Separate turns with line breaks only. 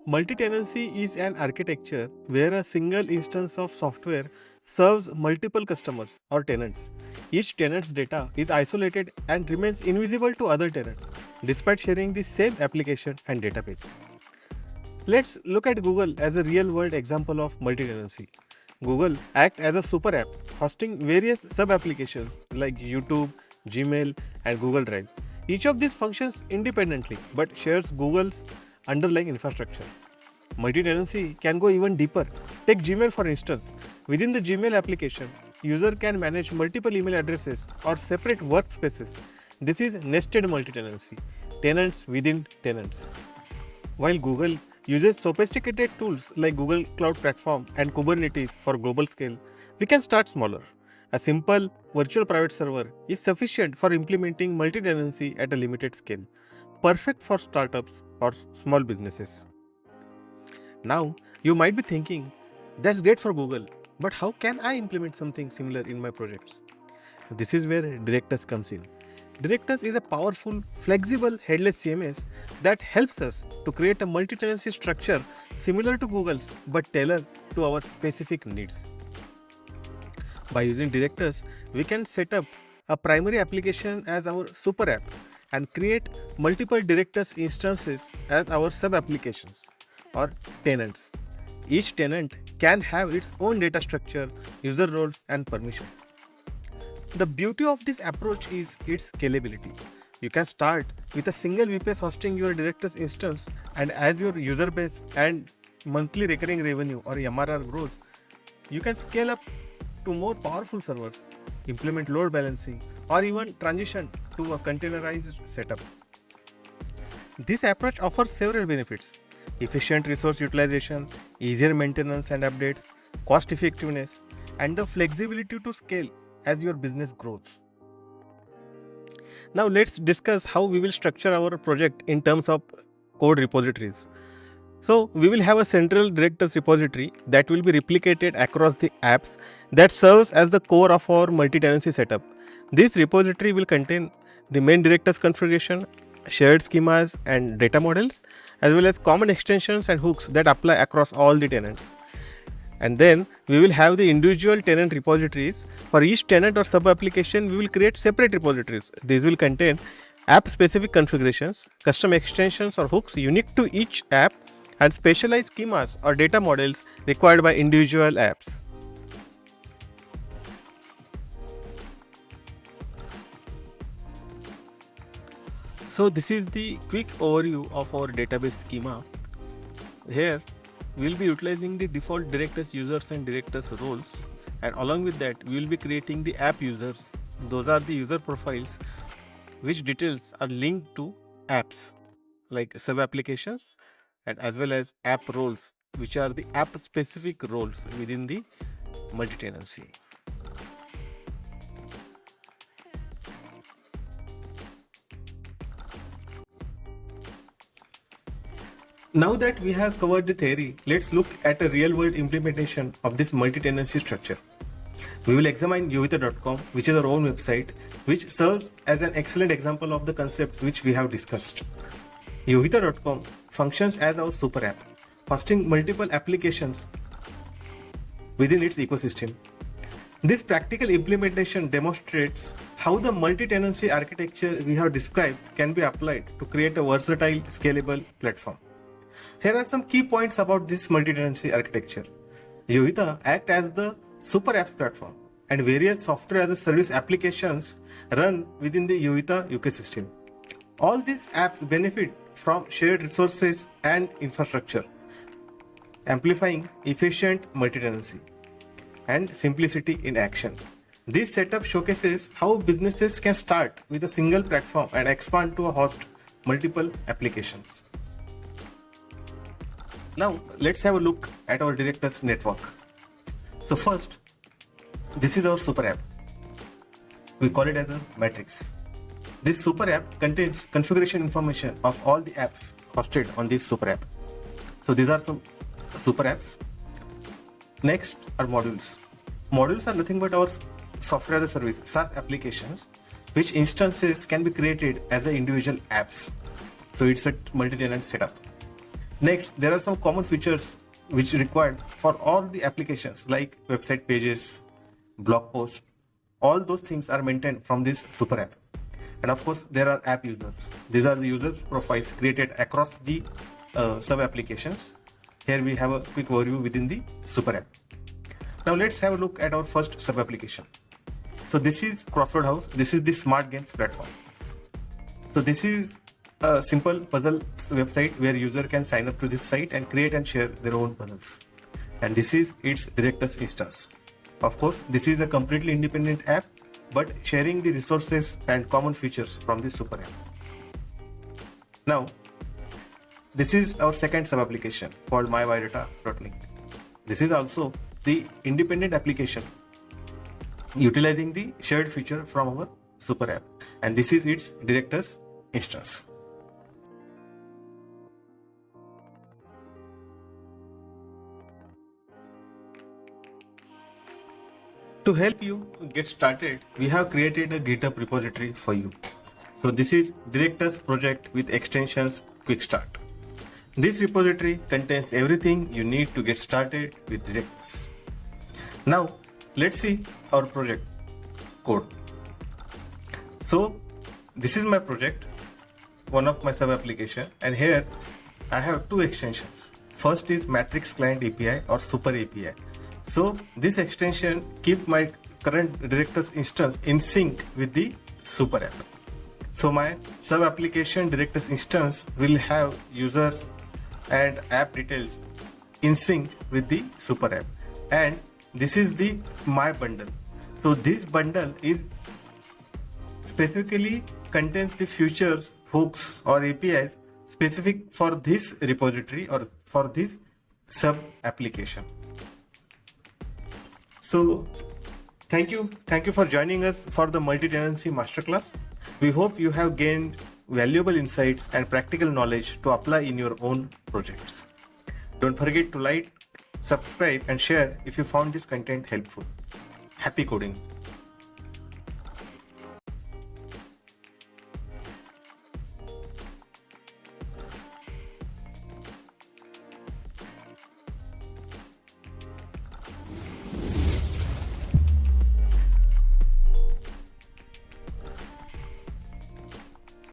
Multi-tenancy is an architecture where a single instance of software serves multiple customers or tenants. Each tenant's data is isolated and remains invisible to other tenants, despite sharing the same application and database. Let's look at Google as a real-world example of multi-tenancy. Google acts as a super app, hosting various sub-applications like YouTube, Gmail, and Google Drive. Each of these functions independently but shares Google's underlying infrastructure. Multi-tenancy can go even deeper. Take Gmail for instance. Within the Gmail application, user can manage multiple email addresses or separate workspaces. This is nested multi-tenancy, tenants within tenants. While Google uses sophisticated tools like Google Cloud Platform and Kubernetes for global scale, we can start smaller. A simple virtual private server is sufficient for implementing multi-tenancy at a limited scale, perfect for startups or small businesses. Now, you might be thinking, that's great for Google, but how can I implement something similar in my projects? This is where Directus comes in. Directus is a powerful, flexible, headless CMS that helps us to create a multi-tenancy structure similar to Google's but tailored to our specific needs. By using Directus, we can set up a primary application as our super app and create multiple Directus instances as our sub-applications or tenants. Each tenant can have its own data structure, user roles, and permissions. The beauty of this approach is its scalability. You can start with a single VPS hosting your Directus instance, and as your user base and monthly recurring revenue or MRR grows, you can scale up to more powerful servers, implement load balancing, or even transition to a containerized setup. This approach offers several benefits: efficient resource utilization, easier maintenance and updates, cost effectiveness, and the flexibility to scale as your business grows. Now let's discuss how we will structure our project in terms of code repositories. So we will have a central Directus repository that will be replicated across the apps that serves as the core of our multi-tenancy setup. This repository will contain the main Directus configuration, shared schemas and data models, as well as common extensions and hooks that apply across all the tenants. And then we will have the individual tenant repositories. For each tenant or sub-application, we will create separate repositories. These will contain app-specific configurations, custom extensions or hooks unique to each app, and specialized schemas or data models required by individual apps. So this is the quick overview of our database schema. Here we will be utilizing the default Directus users and Directus roles, and along with that we will be creating the app users. Those are the user profiles which details are linked to apps like sub applications, and as well as app roles, which are the app specific roles within the multi-tenancy. Now that we have covered the theory, let's look at a real-world implementation of this multi-tenancy structure. We will examine yohita.com, which is our own website, which serves as an excellent example of the concepts which we have discussed. yohita.com functions as our super app, hosting multiple applications within its ecosystem. This practical implementation demonstrates how the multi-tenancy architecture we have described can be applied to create a versatile, scalable platform. Here are some key points about this multi-tenancy architecture. Yohita acts as the super apps platform, and various software as a service applications run within the Yohita ecosystem. All these apps benefit from shared resources and infrastructure, amplifying efficient multi-tenancy and simplicity in action. This setup showcases how businesses can start with a single platform and expand to host multiple applications. Now let's have a look at our Directus network. So first, this is our super app. We call it as a matrix. This super app contains configuration information of all the apps hosted on this super app. So these are some super apps. Next are modules. Modules are nothing but our software as a service, SaaS applications, which instances can be created as the individual apps. So it's a multi-tenant setup. Next, there are some common features which are required for all the applications like website pages, blog posts. All those things are maintained from this super app. And of course, there are app users. These are the users profiles created across the sub applications. Here we have a quick overview within the super app. Now let's have a look at our first sub application. So this is Crossword House. This is the smart games platform. So this is a simple puzzle website where user can sign up to this site and create and share their own puzzles. And this is its Directus instance. Of course, this is a completely independent app, but sharing the resources and common features from the super app. Now, this is our second sub application called mybiodata.link. This is also the independent application utilizing the shared feature from our super app, and this is its Directus instance. To help you get started, we have created a GitHub repository for you. So this is Directus project with extensions QuickStart. This repository contains everything you need to get started with Directus. Now, let's see our project code. So this is my project, one of my sub application, and here I have two extensions. First is Matrix Client API or Super API. So this extension keep my current Directus instance in sync with the super app. So my sub application Directus instance will have user and app details in sync with the super app, and this is the my bundle. So this bundle is specifically contains the features, hooks or APIs specific for this repository or for this sub application. So thank you for joining us for the MultiTenancy Masterclass. We hope you have gained valuable insights and practical knowledge to apply in your own projects. Don't forget to like, subscribe and share if you found this content helpful. Happy coding!